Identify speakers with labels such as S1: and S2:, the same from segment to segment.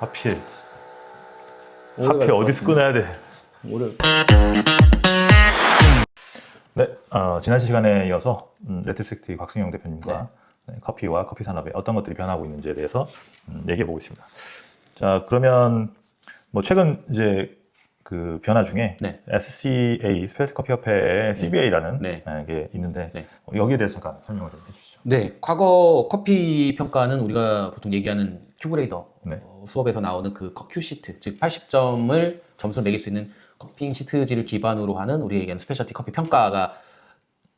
S1: 하필
S2: 오래
S1: 어디서 끊어야 돼?
S2: 오래.
S1: 네, 지난 시간에 이어서 레트식스티 곽승영 대표님과 커피와 커피 산업에 어떤 것들이 변하고 있는지에 대해서 얘기해 보고 있습니다. 자, 그러면 뭐 최근 이제 그 변화 중에 SCA 스페셜티 커피 협회의 CBA라는 게 있는데 여기에 대해서 잠깐 설명을 좀 해주시죠.
S2: 네, 과거 커피 평가는 우리가 보통 얘기하는 큐브레이더 수업에서 나오는 그 큐 시트, 즉 80점을 점수를 매길 수 있는 커핑 시트지를 기반으로 하는 우리가 얘기하는 스페셜티 커피 평가가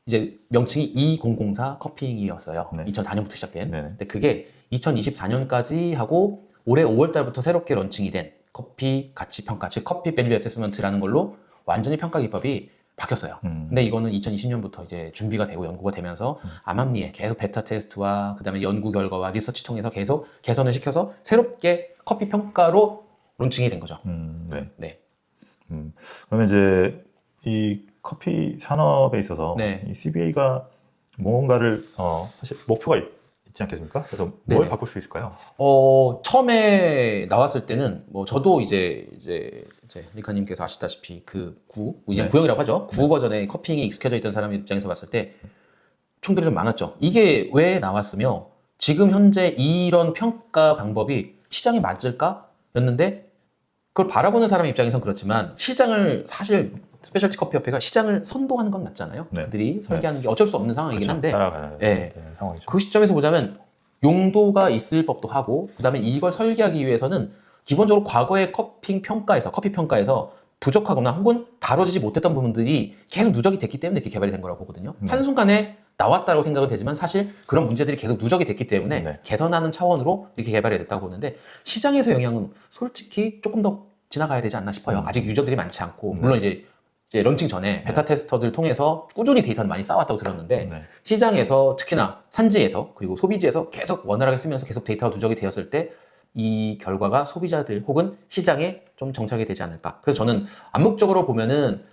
S2: 이제 명칭이 2004 커핑이었어요. 2004년부터 시작된. 근데 그게 2024년까지 하고 올해 5월 달부터 새롭게 런칭이 된 커피 가치 평가, 즉 커피 밸류 어세스먼트라는 걸로 완전히 평가 기법이 바뀌었어요. 근데 이거는 2020년부터 이제 준비가 되고 연구가 되면서 암암리에 계속 베타 테스트와 그다음에 연구 결과와 리서치 통해서 계속 개선을 시켜서 새롭게 커피 평가로 론칭이 된 거죠.
S1: 그러면 이제 이 커피 산업에 있어서 이 CBA가 뭔가를 사실 목표가 있지 않겠습니까? 그래서 뭘 바꿀 수 있을까요?
S2: 처음에 나왔을 때는 뭐 저도 이제 리카님께서 아시다시피 그 이제 구형이라고 하죠. 9 버전의 커핑이 익숙해져 있던 사람 입장에서 봤을 때 충돌이 좀 많았죠. 이게 왜 나왔으며 지금 현재 이런 평가 방법이 시장에 맞을까? 였는데 그걸 바라보는 사람 입장에선 그렇지만 시장을 사실 스페셜티 커피 협회가 시장을 선도하는 건 맞잖아요. 그들이 설계하는 게 어쩔 수 없는 상황이긴 한데 그 시점에서 보자면 용도가 있을 법도 하고 그다음에 이걸 설계하기 위해서는 기본적으로 과거의 커피 평가에서 부족하거나 혹은 다뤄지지 못했던 부분들이 계속 누적이 됐기 때문에 이렇게 개발이 된 거라고 보거든요. 한순간에 나왔다고 생각은 되지만 사실 그런 문제들이 계속 누적이 됐기 때문에 개선하는 차원으로 이렇게 개발이 됐다고 보는데 시장에서 영향은 솔직히 조금 더 지나가야 되지 않나 싶어요. 아직 유저들이 많지 않고 물론 이제 런칭 전에 베타 테스터들 통해서 꾸준히 데이터를 많이 쌓아왔다고 들었는데 시장에서 특히나 산지에서 그리고 소비지에서 계속 원활하게 쓰면서 계속 데이터가 누적이 되었을 때 이 결과가 소비자들 혹은 시장에 좀 정착이 되지 않을까. 그래서 저는 암묵적으로 보면은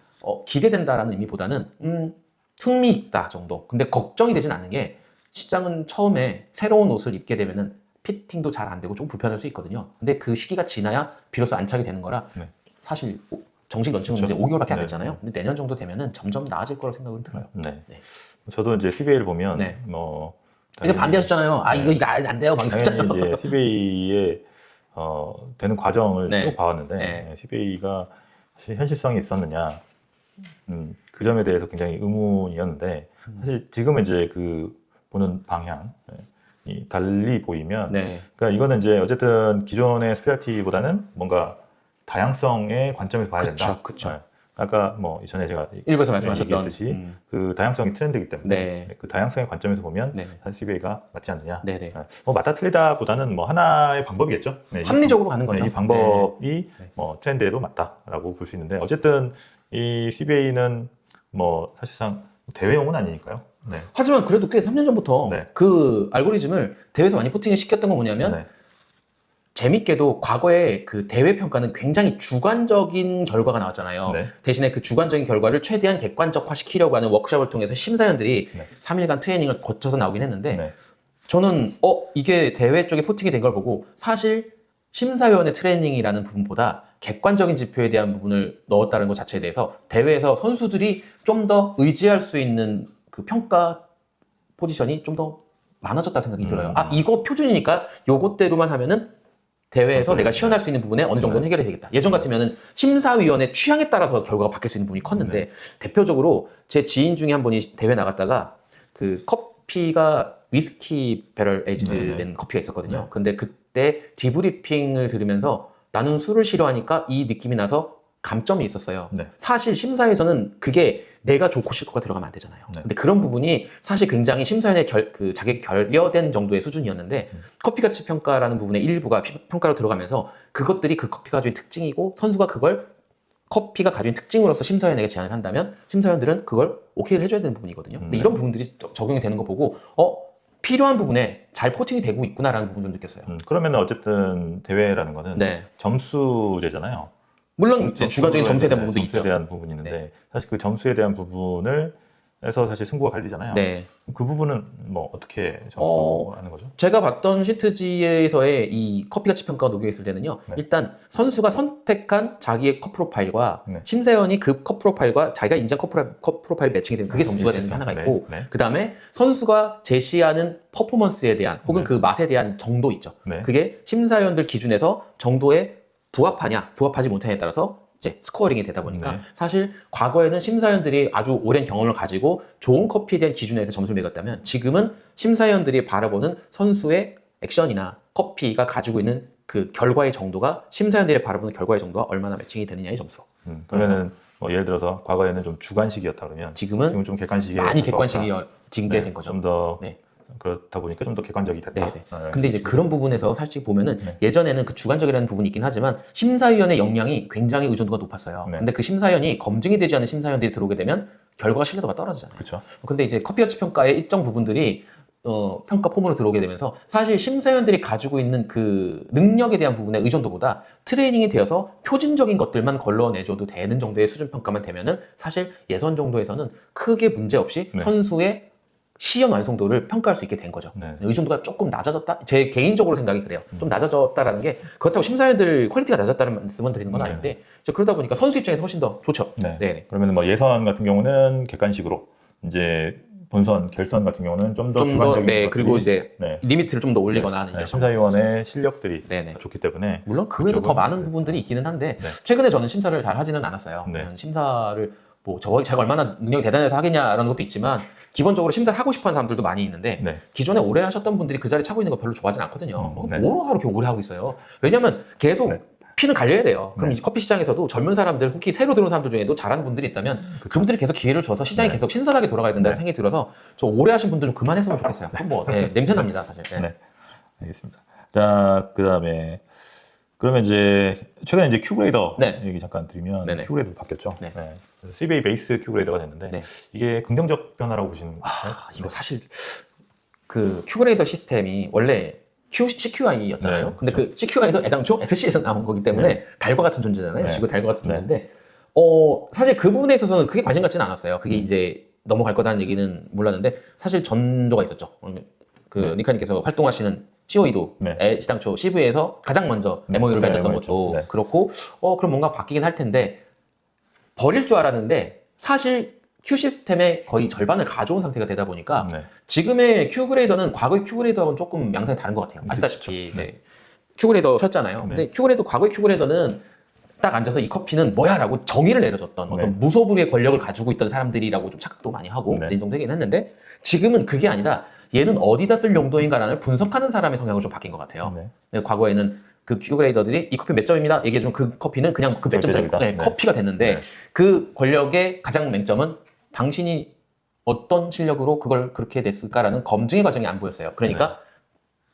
S2: 기대된다라는 의미보다는 흥미있다 정도. 근데 걱정이 되진 않는 게 시장은 처음에 새로운 옷을 입게 되면은 피팅도 잘 안 되고 좀 불편할 수 있거든요. 근데 그 시기가 지나야 비로소 안착이 되는 거라 사실 정식 런칭은 이제 5개월밖에 안 됐잖아요. 근데 내년 정도 되면은 점점 나아질 거라고 생각은 들어요.
S1: 저도 이제 CBA를 보면
S2: 이제 반대하셨잖아요. 이거 안 돼요.
S1: 당연히 이제 CBA의 되는 과정을 쭉 봐왔는데 CBA가 사실 현실성이 있었느냐 그 점에 대해서 굉장히 의문이었는데 사실 지금은 이제 그 보는 방향이 달리 보이면 그러니까 이거는 이제 어쨌든 기존의 스페셜티보다는 뭔가 다양성의 관점에서 봐야 된다. 아까 뭐 이전에 제가
S2: 일부에서 말씀하셨던
S1: 그 다양성이 트렌드이기 때문에 그 다양성의 관점에서 보면 사실 CBA가 맞지 않느냐. 뭐 맞다 틀리다보다는 뭐 하나의 방법이겠죠.
S2: 합리적으로 가는 거죠.
S1: 이 방법이 뭐 트렌드에도 맞다라고 볼 수 있는데 어쨌든 이 CBA는 뭐 사실상 대회용은 아니니까요.
S2: 하지만 그래도 꽤 3년 전부터 그 알고리즘을 대회에서 많이 포팅을 시켰던 건 뭐냐면 재밌게도 과거에 그 대회 평가는 굉장히 주관적인 결과가 나왔잖아요. 대신에 그 주관적인 결과를 최대한 객관적화 시키려고 하는 워크숍을 통해서 심사위원들이 3일간 트레이닝을 거쳐서 나오긴 했는데 저는 이게 대회 쪽에 포팅이 된 걸 보고 사실 심사위원의 트레이닝이라는 부분보다 객관적인 지표에 대한 부분을 넣었다는 것 자체에 대해서 대회에서 선수들이 좀 더 의지할 수 있는 그 평가 포지션이 좀 더 많아졌다는 생각이 들어요. 이거 표준이니까 요것대로만 하면은 대회에서 내가 시연할 수 있는 부분에 어느 정도는 해결이 되겠다. 예전 같으면은 심사위원의 취향에 따라서 결과가 바뀔 수 있는 부분이 컸는데 대표적으로 제 지인 중에 한 분이 대회 나갔다가 그 커피가 위스키 배럴 에이지드 된 커피가 있었거든요. 근데 그때 디브리핑을 들으면서 나는 술을 싫어하니까 이 느낌이 나서 감점이 있었어요. 사실 심사에서는 그게 내가 좋고 싫고가 들어가면 안 되잖아요. 근데 그런 부분이 사실 굉장히 심사위원의 그 자격이 결여된 정도의 수준이었는데 커피 가치 평가라는 부분의 일부가 평가로 들어가면서 그것들이 그 커피가 가진 특징이고 선수가 그걸 커피가 가진 특징으로서 심사위원에게 제안을 한다면 심사위원들은 그걸 오케이를 해줘야 되는 부분이거든요. 근데 이런 부분들이 적용이 되는 거 보고 필요한 부분에 잘 포팅이 되고 있구나라는 부분 좀 느꼈어요.
S1: 그러면 어쨌든 대회라는 거는 점수제잖아요.
S2: 물론 이제 주관적인 점수에 대한 부분도 있죠.
S1: 점수에 대한 부분이 있는데 사실 그 점수에 대한 부분을 에서 사실 승부가 갈리잖아요.
S2: 네.
S1: 그 부분은 뭐 어떻게 점수하는 거죠?
S2: 제가 봤던 시트지에서의 이 커피 가치 평가가 녹여 있을 때는요.
S1: 네.
S2: 일단 선수가 선택한 자기의 컵 프로파일과
S1: 네.
S2: 심사위원이 그 컵 프로파일과 자기가 인정 컵 프로파일 매칭이 되면 그게 점수가 되는 게 하나가 있고,
S1: 네.
S2: 그 다음에 선수가 제시하는 퍼포먼스에 대한 혹은
S1: 네.
S2: 그 맛에 대한 정도 있죠.
S1: 네.
S2: 그게 심사위원들 기준에서 정도에 부합하냐 부합하지 못하냐에 따라서 이제 스코어링이 되다 보니까
S1: 네.
S2: 사실 과거에는 심사위원들이 아주 오랜 경험을 가지고 좋은 커피에 대한 기준에서 점수를 매겼다면 지금은 심사위원들이 바라보는 선수의 액션이나 커피가 가지고 있는 그 결과의 정도가 심사위원들이 바라보는 결과의 정도와 얼마나 매칭이 되느냐의 점수.
S1: 그러면은 뭐 예를 들어서 과거에는 좀 주관식이었다 그러면
S2: 지금은
S1: 좀 객관식이
S2: 많이 객관식이 지게 된 거죠.
S1: 좀 더
S2: 네.
S1: 그렇다 보니까 좀 더 객관적이 됐다.
S2: 네네. 근데 이제 그런 부분에서 사실 보면은 예전에는 그 주관적이라는 부분이 있긴 하지만 심사위원의 역량이 굉장히 의존도가 높았어요.
S1: 네.
S2: 근데 그 심사위원이 검증이 되지 않은 심사위원들이 들어오게 되면 결과가 신뢰도가 떨어지잖아요.
S1: 그렇죠.
S2: 근데 이제 커피 가치 평가의 일정 부분들이 평가 폼으로 들어오게 되면서 사실 심사위원들이 가지고 있는 그 능력에 대한 부분의 의존도보다 트레이닝이 되어서 표준적인 것들만 걸러내줘도 되는 정도의 수준 평가만 되면은 사실 예선 정도에서는 크게 문제 없이
S1: 네.
S2: 선수의 시연 완성도를 평가할 수 있게 된 거죠.
S1: 네.
S2: 의존도가 조금 낮아졌다? 제 개인적으로 생각이 그래요. 좀 낮아졌다라는 게 그렇다고 심사위원들 퀄리티가 낮았다는 말씀을 드리는 건
S1: 네.
S2: 아닌데 그러다 보니까 선수 입장에서 훨씬 더 좋죠.
S1: 네.
S2: 네네.
S1: 그러면 뭐 예선 같은 경우는 객관식으로 이제 본선, 결선 같은 경우는 좀 더 주관적인
S2: 네,
S1: 것들이,
S2: 그리고 이제
S1: 네.
S2: 리미트를 좀 더 올리거나 하는 이제
S1: 심사위원의 실력들이
S2: 네네.
S1: 좋기 때문에
S2: 물론 그 외에도 더
S1: 그쪽은-
S2: 많은 부분들이 있기는 한데
S1: 네.
S2: 최근에 저는 심사를 잘 하지는 않았어요.
S1: 네.
S2: 심사를 뭐 제가 얼마나 능력이 대단해서 하겠냐라는 것도 있지만 기본적으로 심사를 하고 싶어하는 사람들도 많이 있는데
S1: 네.
S2: 기존에 오래 하셨던 분들이 그 자리에 차고 있는 거 별로 좋아하진 않거든요.
S1: 네.
S2: 뭐로 이렇게 오래 하고 있어요? 왜냐면 계속
S1: 네.
S2: 피는 갈려야 돼요. 그럼
S1: 네.
S2: 이제 커피 시장에서도 젊은 사람들, 특히 새로 들어온 사람들 중에도 잘하는 분들이 있다면 그분들이 계속 기회를 줘서 시장이
S1: 네.
S2: 계속 신선하게 돌아가야 된다는
S1: 네.
S2: 생각이 들어서 저 오래 하신 분들 좀 그만했으면 좋겠어요. 그럼 뭐 냄새납니다 사실. 네.
S1: 네. 알겠습니다. 자, 그다음에 그러면 이제 최근에 이제 큐그레이더
S2: 네.
S1: 얘기 잠깐 드리면
S2: 네네.
S1: 큐그레이더 바뀌었죠.
S2: 네.
S1: CBA 베이스 큐그레이더가 됐는데
S2: 네.
S1: 이게 긍정적 변화라고 보시는 거예요?
S2: 이거 사실 그 큐그레이더 시스템이 원래 CQI였잖아요.
S1: 네,
S2: 근데 그 CQI도 애당초 SC에서 나온 거기 때문에
S1: 네.
S2: 달과 같은 존재잖아요.
S1: 네.
S2: 지구 달과 같은
S1: 네.
S2: 존재인데 사실 그 부분에 있어서는 크게 관심 갖지는 않았어요. 그게 이제 넘어갈 거다는 얘기는 몰랐는데 사실 전조가 있었죠. 그
S1: 네.
S2: 니카님께서 활동하시는 COE도
S1: 네.
S2: 시당초 CV에서 가장 먼저
S1: 네.
S2: MOU를
S1: 네,
S2: 맺었던
S1: MOU
S2: 것도
S1: 네.
S2: 그렇고 그럼 뭔가 바뀌긴 할 텐데 버릴 줄 알았는데 사실 Q 시스템의 거의 절반을 가져온 상태가 되다 보니까
S1: 네.
S2: 지금의 큐그레이더는 과거의 큐그레이더하고는 조금 양상이 다른 것 같아요. 아시다시피
S1: 그렇죠.
S2: 네. 큐그레이더 셨잖아요.
S1: 네.
S2: 근데 과거의 큐그레이더는 딱 앉아서 이 커피는 뭐야 라고 정의를 내려줬던 어떤
S1: 네.
S2: 무소불위의 권력을 가지고 있던 사람들이라고 좀 착각도 많이 하고
S1: 네.
S2: 인정되긴 했는데 지금은 그게 아니라 얘는 어디다 쓸 용도인가라는 분석하는 사람의 성향으로 좀 바뀐 것 같아요.
S1: 네.
S2: 네, 과거에는 그 큐그레이더들이 이 커피 몇 점입니다 얘기해주면 그 커피는 그냥 그 몇 점짜리
S1: 절대적이다. 네.
S2: 커피가 됐는데
S1: 네.
S2: 그 권력의 가장 맹점은 당신이 어떤 실력으로 그걸 그렇게 냈을까라는 검증의 과정이 안 보였어요. 그러니까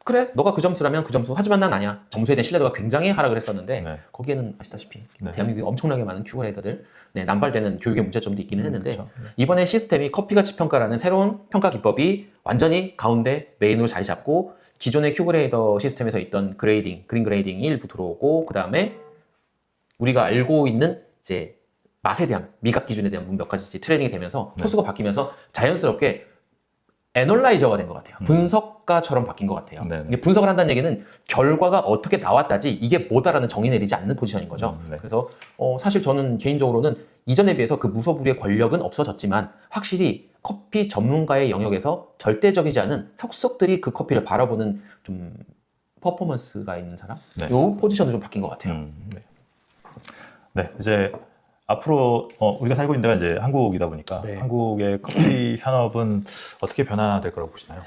S2: 그래 너가 그 점수라면 그 점수 하지만 난 아니야. 점수에 대한 신뢰도가 굉장히 하락을 했었는데
S1: 네.
S2: 거기에는 아시다시피
S1: 네.
S2: 대한민국에 엄청나게 많은 큐그레이더들 남발되는 교육의 문제점도 있기는 했는데
S1: 그렇죠.
S2: 이번에 시스템이 커피 가치 평가라는 새로운 평가 기법이 완전히 가운데 메인으로 자리 잡고 기존의 큐그레이더 시스템에서 있던 그레이딩, 그린 그레이딩이 일부 들어오고 그 다음에 우리가 알고 있는 이제 맛에 대한 미각 기준에 대한 몇 가지 트레이닝이 되면서
S1: 네.
S2: 토수가 바뀌면서 자연스럽게 애널라이저가 된 것 같아요. 분석가처럼 바뀐 것 같아요.
S1: 네.
S2: 이게 분석을 한다는 얘기는 결과가 어떻게 나왔다지 이게 뭐다라는 정의 내리지 않는 포지션인 거죠.
S1: 네.
S2: 그래서 사실 저는 개인적으로는 이전에 비해서 그 무소불위의 권력은 없어졌지만 확실히 커피 전문가의 영역에서 절대적이지 않은 석석들이 그 커피를 바라보는 좀 퍼포먼스가 있는 사람?
S1: 네.
S2: 요 포지션도 좀 바뀐 것 같아요.
S1: 네. 네, 이제 앞으로 우리가 살고 있는 데가 이제 한국이다 보니까
S2: 네.
S1: 한국의 커피 산업은 어떻게 변화될 거라고 보시나요?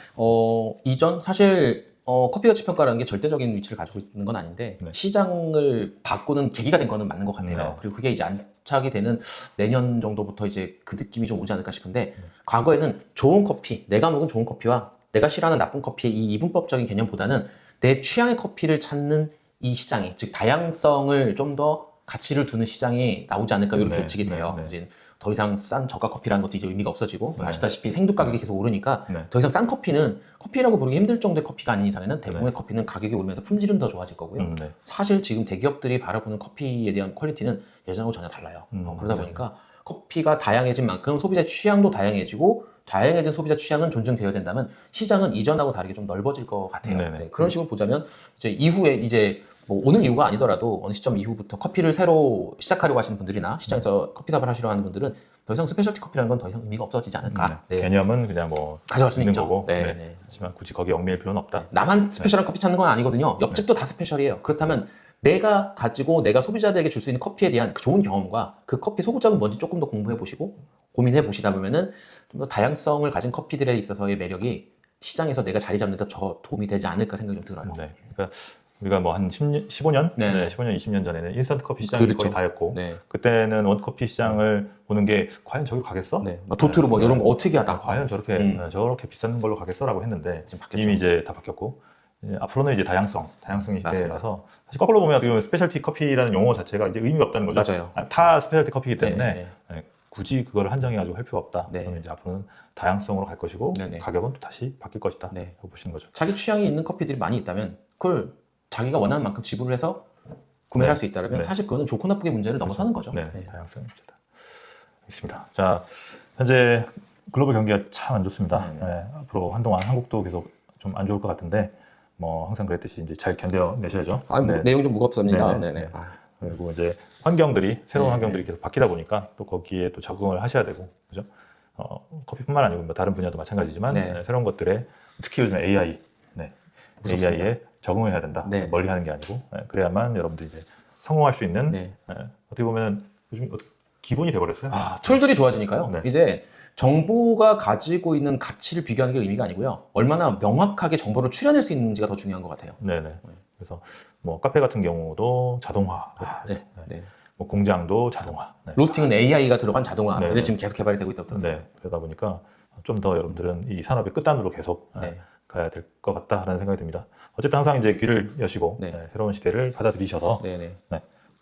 S2: 이전 사실 커피 가치 평가라는 게 절대적인 위치를 가지고 있는 건 아닌데
S1: 네.
S2: 시장을 바꾸는 계기가 된 거는 맞는 것 같아요.
S1: 네.
S2: 그리고 그게 이제 안착이 되는 내년 정도부터 이제 그 느낌이 좀 오지 않을까 싶은데 과거에는 좋은 커피, 내가 먹은 좋은 커피와 내가 싫어하는 나쁜 커피의 이 이분법적인 개념보다는 내 취향의 커피를 찾는 이 시장이 즉 다양성을 좀 더 가치를 두는 시장이 나오지 않을까 이렇게
S1: 네,
S2: 예측이 돼요.
S1: 네, 네.
S2: 이제 더 이상 싼 저가 커피라는 것도 이제 의미가 없어지고
S1: 네.
S2: 아시다시피 생두 가격이 계속 오르니까
S1: 네.
S2: 더 이상 싼 커피는 커피라고 부르기 힘들 정도의 커피가 아닌 이상에는 대부분의 커피는 가격이 오르면서 품질은 더 좋아질 거고요.
S1: 네.
S2: 사실 지금 대기업들이 바라보는 커피에 대한 퀄리티는 예전하고 전혀 달라요. 그러다
S1: 네.
S2: 보니까 커피가 다양해진 만큼 소비자 취향도 다양해지고 다양해진 소비자 취향은 존중되어야 된다면 시장은 이전하고 다르게 좀 넓어질 것 같아요.
S1: 네네.
S2: 네, 그런 식으로 보자면 이제 이후에 이제 뭐 오늘 이후가 아니더라도 어느 시점 이후부터 커피를 새로 시작하려고 하시는 분들이나 시장에서 커피 사업을 하시려고 하는 분들은 더 이상 스페셜티 커피라는 건 더 이상 의미가 없어지지 않을까. 네.
S1: 개념은 그냥 뭐
S2: 가져갈 수
S1: 있는
S2: 있죠.
S1: 거고.
S2: 네,
S1: 네.
S2: 네.
S1: 하지만 굳이 거기에 얽매일 필요는 없다.
S2: 나만 스페셜한 커피 찾는 건 아니거든요. 옆집도 다 스페셜이에요. 그렇다면 내가 가지고 내가 소비자들에게 줄 수 있는 커피에 대한 그 좋은 경험과 그 커피 소구장은 뭔지 조금 더 공부해 보시고 고민해 보시다 보면은 좀 더 다양성을 가진 커피들에 있어서의 매력이 시장에서 내가 자리 잡는 데 더 도움이 되지 않을까 생각이 좀 들어요.
S1: 네. 그러니까 우리가 뭐 한 15년?
S2: 네.
S1: 네, 15년, 20년 전에는 인스턴트 커피 시장이
S2: 그렇죠.
S1: 거의 다였고
S2: 네.
S1: 그때는 원커피 시장을 보는 게 과연 저기로 가겠어?
S2: 네. 도트로 뭐 이런 거 어떻게 하다.
S1: 과연 저렇게 비싼 걸로 가겠어라고 했는데
S2: 지금 바뀌었죠.
S1: 이미 이제 다 바뀌었고 앞으로는 이제 다양성의
S2: 맞습니다.
S1: 시대라서 사실 거꾸로 보면 어떻게 보면 스페셜티 커피라는 용어 자체가 이제 의미가 없다는 거죠.
S2: 맞아요.
S1: 다 스페셜티 커피이기 때문에
S2: 네,
S1: 네, 굳이 그걸 한정해가지고 할 필요 없다.
S2: 네.
S1: 그러면 이제 앞으로는 다양성으로 갈 것이고
S2: 네, 네.
S1: 가격은 또 다시 바뀔 것이다.
S2: 네.
S1: 라고 보시는 거죠.
S2: 자기 취향이 있는 커피들이 많이 있다면 그걸 자기가 원하는 만큼 지불을 해서 구매를
S1: 네.
S2: 할 수 있다면
S1: 네.
S2: 사실 그거는 좋고 나쁘게 문제를 넘어서는 거죠.
S1: 네, 다양성의 문제다. 있습니다. 자, 현재 글로벌 경기가 참 안 좋습니다.
S2: 네.
S1: 네, 앞으로 한동안 한국도 계속 좀 안 좋을 것 같은데 뭐 항상 그랬듯이 이제 잘 견뎌내셔야죠. 네.
S2: 내용 좀 무겁습니다.
S1: 네, 네,
S2: 네네.
S1: 네. 그리고 이제 새로운
S2: 네.
S1: 환경들이 계속 바뀌다 보니까 또 거기에 또 적응을 하셔야 되고, 그죠? 커피뿐만 아니고 뭐 다른 분야도 마찬가지지만
S2: 네.
S1: 새로운 것들에 특히 요즘 AI,
S2: 무섭습니다.
S1: AI에 적응을 해야 된다.
S2: 네.
S1: 멀리 하는 게 아니고 그래야만 여러분들이 이제 성공할 수 있는
S2: 네.
S1: 어떻게 보면 요즘 기본이 돼버렸어요.
S2: 툴들이 좋아지니까요.
S1: 네.
S2: 이제 정보가 가지고 있는 가치를 비교하는 게 의미가 아니고요. 얼마나 명확하게 정보를 추려낼 수 있는지가 더 중요한 것 같아요.
S1: 네네. 그래서 뭐 카페 같은 경우도 자동화,
S2: 네. 네.
S1: 뭐 공장도 자동화. 네.
S2: 로스팅은 AI가 들어간 자동화를
S1: 네.
S2: 지금 계속 개발이 되고 있다고 들었어요.
S1: 네. 그러다 보니까 좀 더 여러분들은 이 산업의 끝단으로 계속
S2: 네.
S1: 가야 될 것 같다라는 생각이 듭니다. 어쨌든 항상 이제 귀를 여시고
S2: 네.
S1: 새로운 시대를 받아들이셔서
S2: 네네.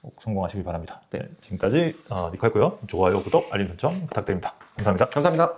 S1: 꼭 성공하시길 바랍니다.
S2: 네.
S1: 지금까지 니카였고요. 좋아요, 구독, 알림 설정 부탁드립니다. 감사합니다.
S2: 감사합니다.